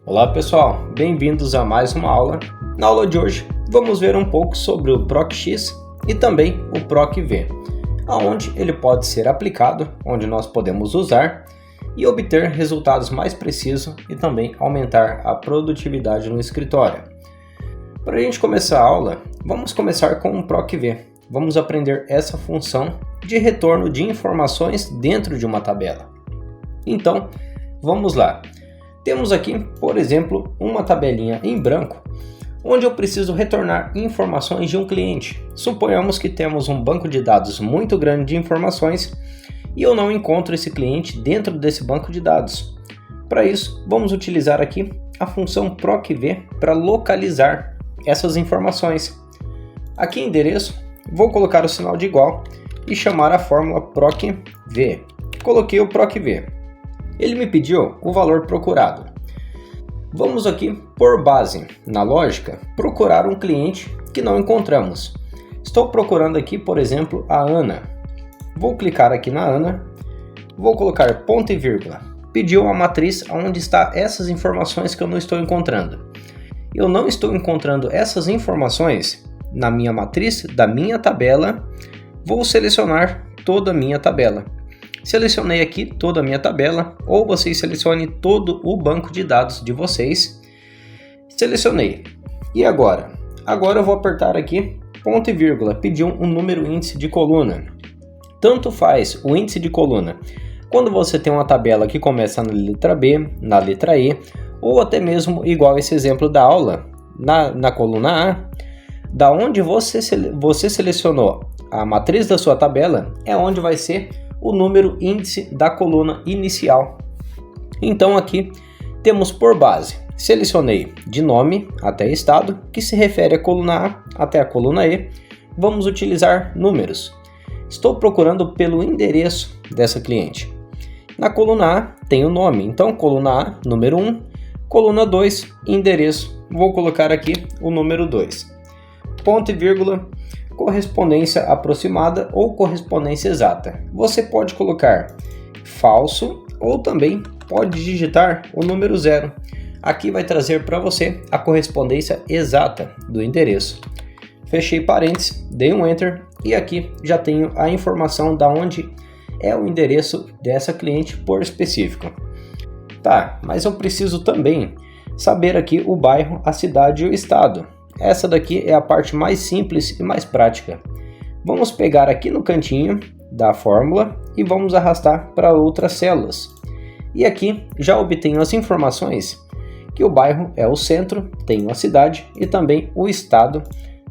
Olá pessoal, bem-vindos a mais uma aula. Na aula de hoje vamos ver um pouco sobre o PROC-X e também o PROC-V, aonde ele pode ser aplicado, onde nós podemos usar e obter resultados mais precisos e também aumentar a produtividade no escritório. Para a gente começar a aula, vamos começar com o PROC-V. Vamos aprender essa função de retorno de informações dentro de uma tabela. Então, vamos lá. Temos aqui, por exemplo, uma tabelinha em branco, onde eu preciso retornar informações de um cliente. Suponhamos que temos um banco de dados muito grande de informações e eu não encontro esse cliente dentro desse banco de dados. Para isso, vamos utilizar aqui a função PROC-V para localizar essas informações. Aqui em endereço, vou colocar o sinal de igual e chamar a fórmula PROC-V. Coloquei o PROC-V. Ele me pediu o valor procurado. Vamos aqui, por base na lógica, procurar um cliente que não encontramos. Estou procurando aqui, por exemplo, a Ana. Vou clicar aqui na Ana, vou colocar ponto e vírgula. Pediu uma matriz onde está essas informações que eu não estou encontrando. Eu não estou encontrando essas informações na minha matriz da minha tabela. Vou selecionar toda a minha tabela. Selecionei aqui toda a minha tabela, ou vocês selecione todo o banco de dados de vocês. Selecionei. E agora? Agora eu vou apertar aqui, ponto e vírgula, pedir um número índice de coluna. Tanto faz o índice de coluna quando você tem uma tabela que começa na letra B, na letra E, ou até mesmo igual esse exemplo da aula, na coluna A, da onde você selecionou a matriz da sua tabela, é onde vai ser o número índice da coluna inicial. Então aqui temos por base, selecionei de nome até estado, que se refere à coluna A até a coluna E. Vamos utilizar números. Estou procurando pelo endereço dessa cliente. Na coluna A tem o nome, então coluna A, número 1, coluna 2, endereço. Vou colocar aqui o número 2. Ponto e vírgula, correspondência aproximada ou correspondência exata. Você pode colocar falso ou também pode digitar o número 0. Aqui vai trazer para você a correspondência exata do endereço. Fechei parênteses, dei um enter e aqui já tenho a informação da onde é o endereço dessa cliente por específico. Tá, mas eu preciso também saber aqui o bairro, a cidade e o estado. Essa daqui é a parte mais simples e mais prática. Vamos pegar aqui no cantinho da fórmula e vamos arrastar para outras células. E aqui já obtenho as informações que o bairro é o centro, tenho a cidade e também o estado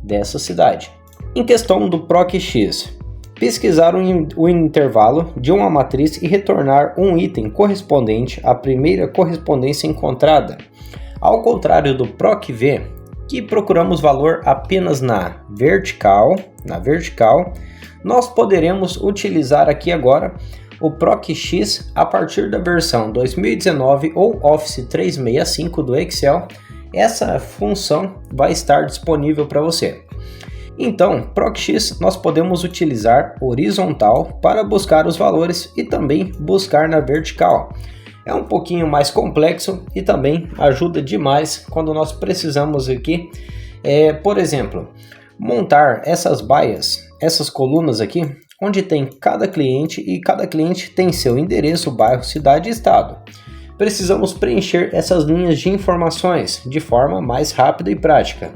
dessa cidade. Em questão do PROC-X, pesquisar o intervalo de uma matriz e retornar um item correspondente à primeira correspondência encontrada. Ao contrário do PROC-V, que procuramos valor apenas na vertical, nós poderemos utilizar aqui agora o PROC-X a partir da versão 2019 ou Office 365 do Excel. Essa função vai estar disponível para você. Então, PROC-X nós podemos utilizar horizontal para buscar os valores e também buscar na vertical. É um pouquinho mais complexo e também ajuda demais quando nós precisamos aqui, por exemplo, montar essas baias, essas colunas aqui, onde tem cada cliente e cada cliente tem seu endereço, bairro, cidade e estado. Precisamos preencher essas linhas de informações de forma mais rápida e prática.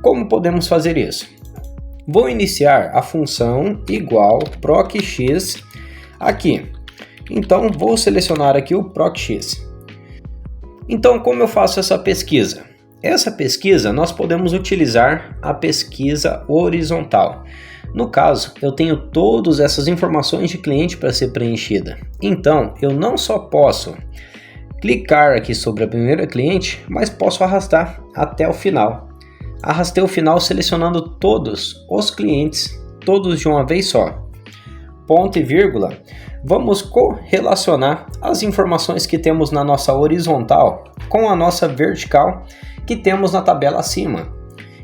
Como podemos fazer isso? Vou iniciar a função igual PROC-X aqui. Então, vou selecionar aqui o PROC-X. Então, como eu faço essa pesquisa? Essa pesquisa, nós podemos utilizar a pesquisa horizontal. No caso, eu tenho todas essas informações de cliente para ser preenchida. Então, eu não só posso clicar aqui sobre a primeira cliente, mas posso arrastar até o final. Arrastei o final selecionando todos os clientes, todos de uma vez só. Ponto e vírgula. Vamos correlacionar as informações que temos na nossa horizontal com a nossa vertical que temos na tabela acima.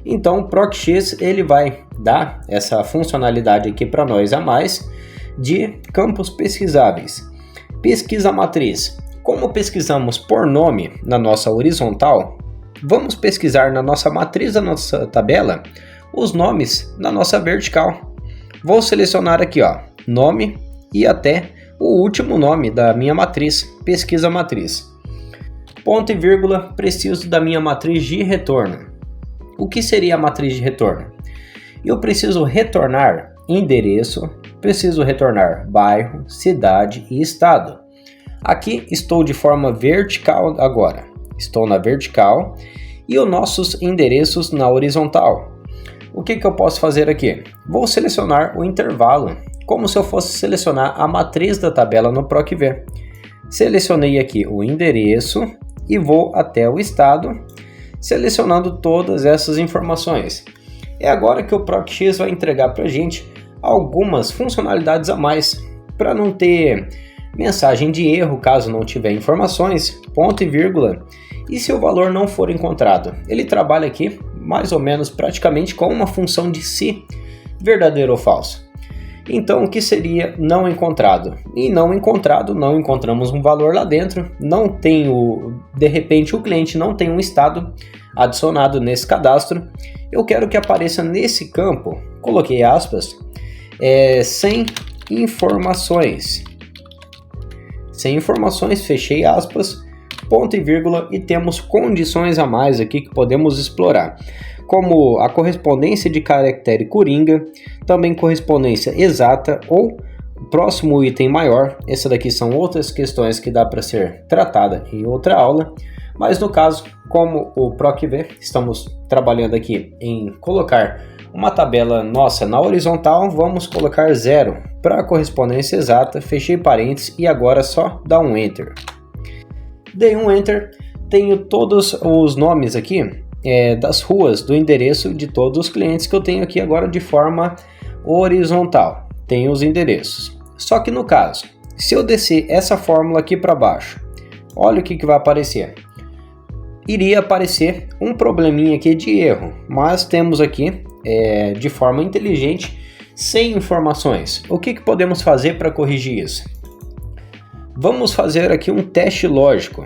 Então o PROC-X ele vai dar essa funcionalidade aqui para nós a mais de campos pesquisáveis. Pesquisa matriz. Como pesquisamos por nome na nossa horizontal, vamos pesquisar na nossa matriz da nossa tabela os nomes na nossa vertical. Vou selecionar aqui, nome e até o último nome da minha matriz, pesquisa matriz. Ponto e vírgula, preciso da minha matriz de retorno. O que seria a matriz de retorno? Eu preciso retornar endereço, preciso retornar bairro, cidade e estado. Aqui estou de forma vertical agora. Estou na vertical e os nossos endereços na horizontal. O que eu posso fazer aqui? Vou selecionar o intervalo, como se eu fosse selecionar a matriz da tabela no PROC-V. Selecionei aqui o endereço e vou até o estado, selecionando todas essas informações. É agora que o PROC-X vai entregar para a gente algumas funcionalidades a mais, para não ter mensagem de erro caso não tiver informações, ponto e vírgula, e se o valor não for encontrado. Ele trabalha aqui mais ou menos praticamente com uma função de se, verdadeiro ou falso. Então o que seria não encontrado? E não encontrado, não encontramos um valor lá dentro, não tem de repente o cliente não tem um estado adicionado nesse cadastro. Eu quero que apareça nesse campo, coloquei aspas, sem informações. Sem informações, fechei aspas, ponto e vírgula, e temos condições a mais aqui que podemos explorar, como a correspondência de caractere coringa, também correspondência exata ou próximo item maior. Essas daqui são outras questões que dá para ser tratada em outra aula, mas no caso, como o PROC-V, estamos trabalhando aqui em colocar uma tabela nossa na horizontal, vamos colocar 0 para a correspondência exata, fechei parênteses e agora só dá um Enter. Dei um Enter, tenho todos os nomes aqui das ruas, do endereço de todos os clientes que eu tenho aqui agora de forma horizontal. Tenho os endereços. Só que no caso, se eu descer essa fórmula aqui para baixo, olha o que vai aparecer. Iria aparecer um probleminha aqui de erro, mas temos aqui de forma inteligente, sem informações. O que podemos fazer para corrigir isso? Vamos fazer aqui um teste lógico.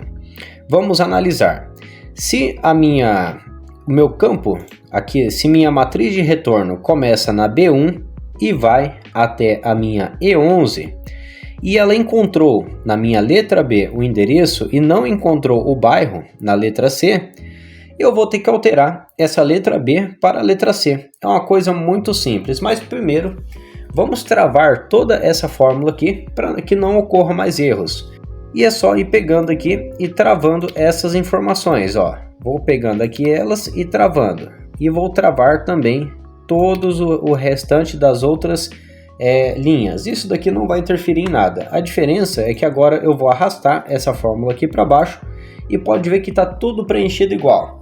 Vamos analisar. Se o meu campo aqui, se minha matriz de retorno começa na B1 e vai até a minha E11, e ela encontrou na minha letra B o endereço e não encontrou o bairro na letra C, eu vou ter que alterar essa letra B para a letra C. É uma coisa muito simples, mas primeiro vamos travar toda essa fórmula aqui para que não ocorra mais erros. E é só ir pegando aqui e travando essas informações. Vou pegando aqui elas e travando. E vou travar também todos o restante das outras linhas. Isso daqui não vai interferir em nada. A diferença é que agora eu vou arrastar essa fórmula aqui para baixo e pode ver que está tudo preenchido igual.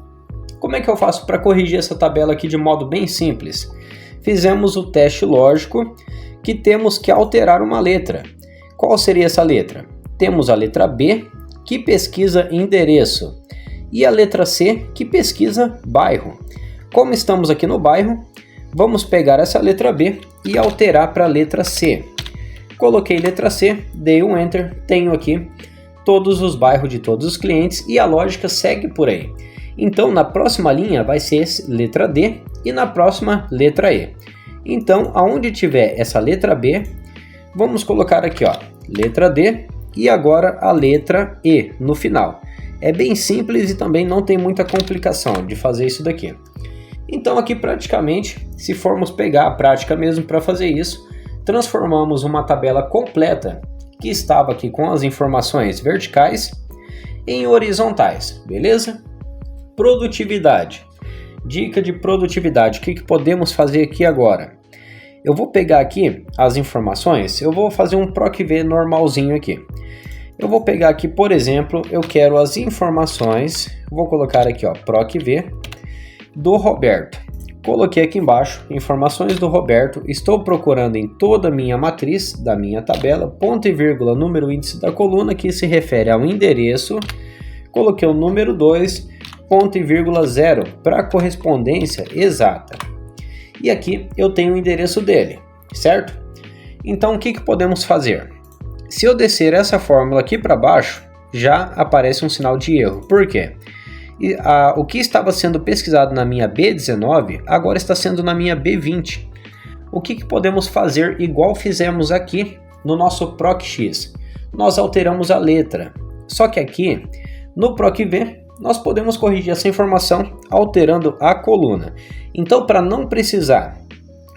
Como é que eu faço para corrigir essa tabela aqui de modo bem simples? Fizemos o teste lógico que temos que alterar uma letra. Qual seria essa letra? Temos a letra B, que pesquisa endereço, e a letra C, que pesquisa bairro. Como estamos aqui no bairro, vamos pegar essa letra B e alterar para a letra C. Coloquei letra C, dei um Enter, tenho aqui todos os bairros de todos os clientes e a lógica segue por aí. Então, na próxima linha vai ser letra D e na próxima letra E. Então, aonde tiver essa letra B, vamos colocar aqui, letra D e agora a letra E no final. É bem simples e também não tem muita complicação de fazer isso daqui. Então, aqui praticamente, se formos pegar a prática mesmo para fazer isso, transformamos uma tabela completa que estava aqui com as informações verticais em horizontais, beleza? Produtividade. Dica de produtividade, o que podemos fazer aqui agora? Eu vou pegar aqui as informações, eu vou fazer um PROC-V normalzinho aqui. Eu vou pegar aqui, por exemplo, eu quero as informações, vou colocar aqui, PROC-V do Roberto. Coloquei aqui embaixo, informações do Roberto, estou procurando em toda a minha matriz da minha tabela, ponto e vírgula, número índice da coluna, que se refere ao endereço, coloquei o número 2, ponto e vírgula 0 para a correspondência exata. E aqui eu tenho o endereço dele, certo? Então o que podemos fazer? Se eu descer essa fórmula aqui para baixo, já aparece um sinal de erro. Por quê? O que estava sendo pesquisado na minha B19 agora está sendo na minha B20. O que podemos fazer igual fizemos aqui no nosso PROC-X? Nós alteramos a letra, só que aqui no PROC-V nós podemos corrigir essa informação alterando a coluna. Então, para não precisar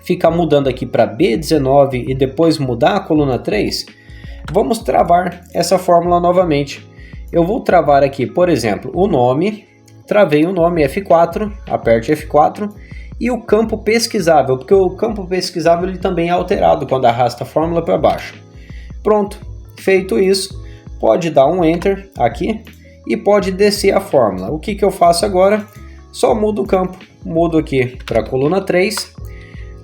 ficar mudando aqui para B19 e depois mudar a coluna 3, vamos travar essa fórmula novamente. Eu vou travar aqui, por exemplo, o nome, travei o nome F4, aperte F4, e o campo pesquisável, porque o campo pesquisável ele também é alterado quando arrasta a fórmula para baixo. Pronto, feito isso, pode dar um Enter aqui e pode descer a fórmula. O que eu faço agora? Só mudo o campo, mudo aqui para a coluna 3,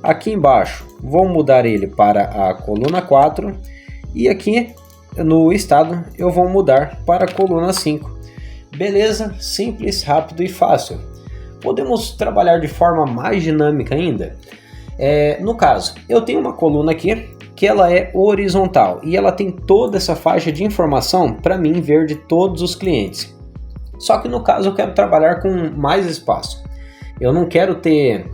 aqui embaixo vou mudar ele para a coluna 4 e aqui no estado eu vou mudar para a coluna 5. Beleza? Simples, rápido e fácil. Podemos trabalhar de forma mais dinâmica ainda. No caso, eu tenho uma coluna aqui que ela é horizontal e ela tem toda essa faixa de informação para mim ver de todos os clientes. Só que no caso eu quero trabalhar com mais espaço. Eu não quero ter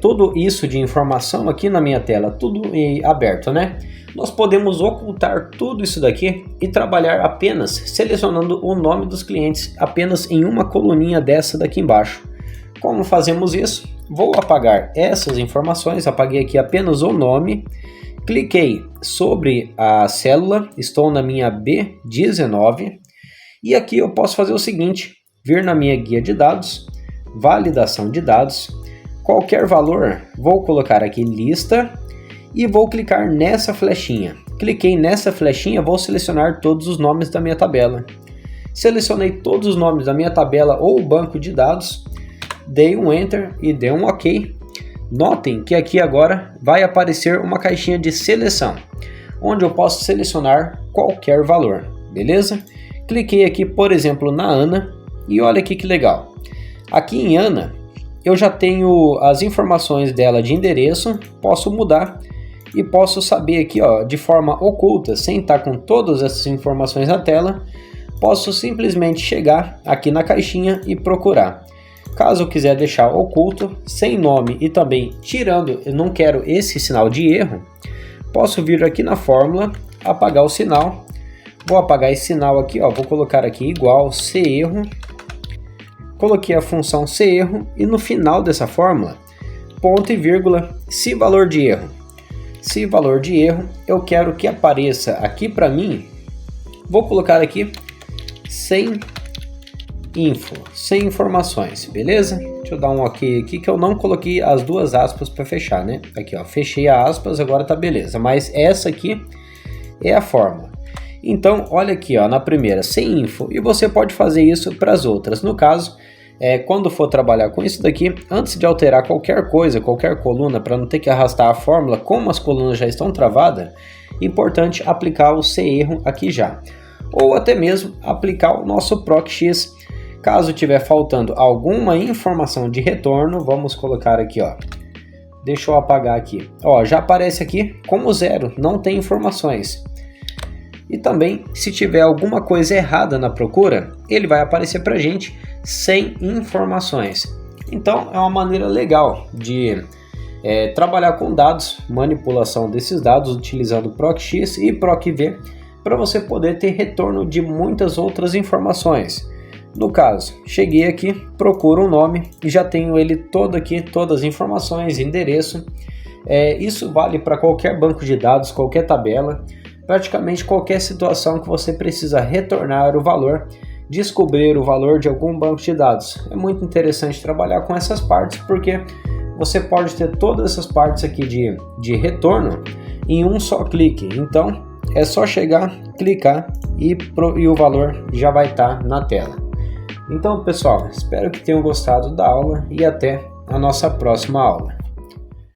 tudo isso de informação aqui na minha tela, tudo aberto, né? Nós podemos ocultar tudo isso daqui e trabalhar apenas selecionando o nome dos clientes apenas em uma coluninha dessa daqui embaixo. Como fazemos isso? Vou apagar essas informações, apaguei aqui apenas o nome, cliquei sobre a célula, estou na minha B19 e aqui eu posso fazer o seguinte, vir na minha guia de dados, validação de dados, qualquer valor, vou colocar aqui lista e vou clicar nessa flechinha. Cliquei nessa flechinha, vou selecionar todos os nomes da minha tabela. Selecionei todos os nomes da minha tabela ou banco de dados, dei um Enter e dei um OK. Notem que aqui agora vai aparecer uma caixinha de seleção, onde eu posso selecionar qualquer valor, beleza? Cliquei aqui, por exemplo, na Ana e olha aqui que legal. Aqui em Ana, eu já tenho as informações dela de endereço, posso mudar e posso saber aqui, ó, de forma oculta, sem estar com todas essas informações na tela, posso simplesmente chegar aqui na caixinha e procurar. Caso eu quiser deixar oculto, sem nome e também tirando, eu não quero esse sinal de erro, posso vir aqui na fórmula, apagar o sinal, vou apagar esse sinal aqui, ó, vou colocar aqui igual CErro, coloquei a função CErro e no final dessa fórmula, ponto e vírgula, se valor de erro. Se valor de erro, eu quero que apareça aqui para mim, vou colocar aqui sem info, sem informações, beleza? Deixa eu dar um OK aqui que eu não coloquei as duas aspas para fechar, né? Aqui, ó, fechei a aspas, agora tá beleza, mas essa aqui é a fórmula. Então, olha aqui, ó, na primeira, sem info, e você pode fazer isso para as outras. No caso, quando for trabalhar com isso daqui, antes de alterar qualquer coisa, qualquer coluna, para não ter que arrastar a fórmula, como as colunas já estão travadas, importante aplicar o CErro aqui já. Ou até mesmo aplicar o nosso PROC-X. Caso tiver faltando alguma informação de retorno, vamos colocar aqui, ó. Deixa eu apagar aqui. Ó, já aparece aqui como 0, não tem informações. E também, se tiver alguma coisa errada na procura, ele vai aparecer para a gente sem informações. Então, é uma maneira legal de trabalhar com dados, manipulação desses dados, utilizando PROC-X e PROC-V, para você poder ter retorno de muitas outras informações. No caso, cheguei aqui, procuro um nome e já tenho ele todo aqui, todas as informações, endereço. Isso vale para qualquer banco de dados, qualquer tabela, praticamente qualquer situação que você precisa retornar o valor, descobrir o valor de algum banco de dados. É muito interessante trabalhar com essas partes porque você pode ter todas essas partes aqui de retorno em um só clique. Então é só chegar, clicar e o valor já vai estar na tela. Então pessoal, espero que tenham gostado da aula e até a nossa próxima aula.